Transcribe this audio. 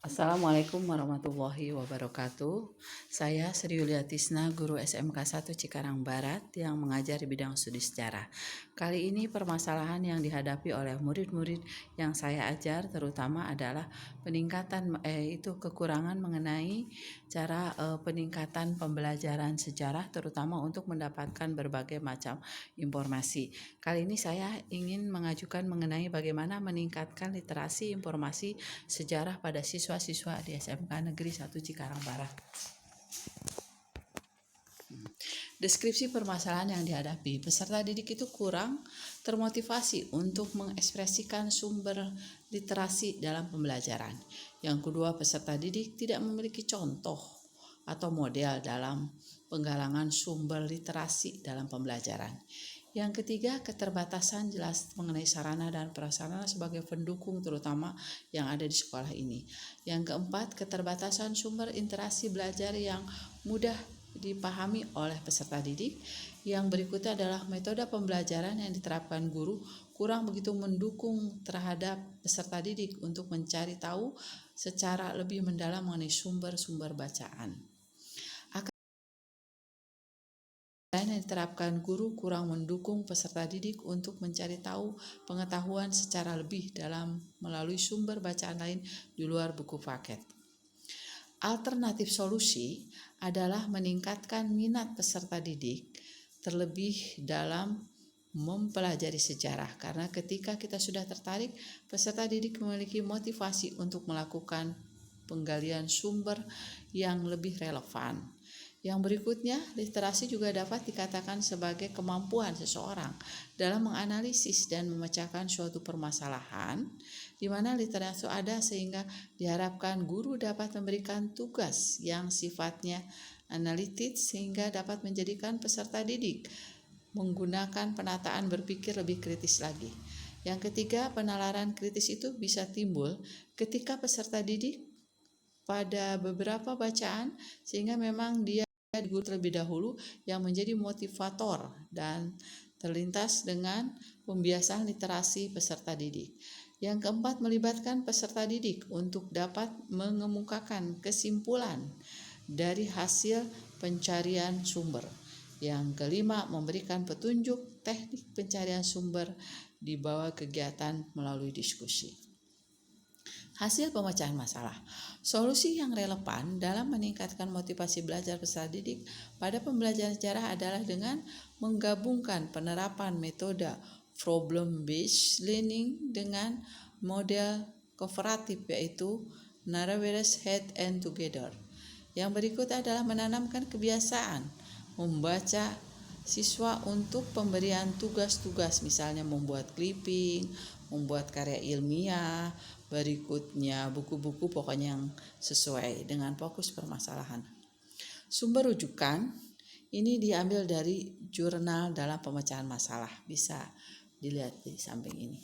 Assalamualaikum warahmatullahi wabarakatuh. Saya Sri Yulia Tisna, guru SMK 1 Cikarang Barat yang mengajar di bidang studi sejarah. Kali ini permasalahan yang dihadapi oleh murid-murid yang saya ajar terutama adalah kekurangan mengenai cara peningkatan pembelajaran sejarah terutama untuk mendapatkan berbagai macam informasi. Kali ini saya ingin mengajukan mengenai bagaimana meningkatkan literasi informasi sejarah pada siswa-siswa di SMK Negeri 1 Cikarang Barat. Deskripsi permasalahan yang dihadapi, peserta didik itu kurang termotivasi untuk mengekspresikan sumber literasi dalam pembelajaran. Yang kedua, peserta didik tidak memiliki contoh atau model dalam penggalangan sumber literasi dalam pembelajaran. Yang ketiga, keterbatasan jelas mengenai sarana dan prasarana sebagai pendukung terutama yang ada di sekolah ini. Yang keempat, keterbatasan sumber interaksi belajar yang mudah dipahami oleh peserta didik. Yang berikutnya adalah metode pembelajaran yang diterapkan guru kurang begitu mendukung terhadap peserta didik untuk mencari tahu secara lebih mendalam mengenai sumber-sumber bacaan. Yang diterapkan guru kurang mendukung peserta didik untuk mencari tahu pengetahuan secara lebih dalam melalui sumber bacaan lain di luar buku paket. Alternatif solusi adalah meningkatkan minat peserta didik terlebih dalam mempelajari sejarah, karena ketika kita sudah tertarik, peserta didik memiliki motivasi untuk melakukan penggalian sumber yang lebih relevan. Yang berikutnya, literasi juga dapat dikatakan sebagai kemampuan seseorang dalam menganalisis dan memecahkan suatu permasalahan, di mana literasi ada sehingga diharapkan guru dapat memberikan tugas yang sifatnya analitis sehingga dapat menjadikan peserta didik menggunakan penataan berpikir lebih kritis lagi. Yang ketiga, penalaran kritis itu bisa timbul ketika peserta didik pada beberapa bacaan sehingga memang dia guru terlebih dahulu yang menjadi motivator dan terlintas dengan pembiasaan literasi peserta didik. Yang keempat, melibatkan peserta didik untuk dapat mengemukakan kesimpulan dari hasil pencarian sumber. Yang kelima, memberikan petunjuk teknik pencarian sumber di bawah kegiatan melalui diskusi. Hasil pemecahan masalah. Solusi yang relevan dalam meningkatkan motivasi belajar peserta didik pada pembelajaran sejarah adalah dengan menggabungkan penerapan metode problem-based learning dengan model kooperatif, yaitu Narraver's Head and Together. Yang berikut adalah menanamkan kebiasaan membaca siswa untuk pemberian tugas-tugas, misalnya membuat clipping, membuat karya ilmiah, berikutnya buku-buku pokoknya yang sesuai dengan fokus permasalahan. Sumber rujukan ini diambil dari jurnal dalam pemecahan masalah, bisa dilihat di samping ini.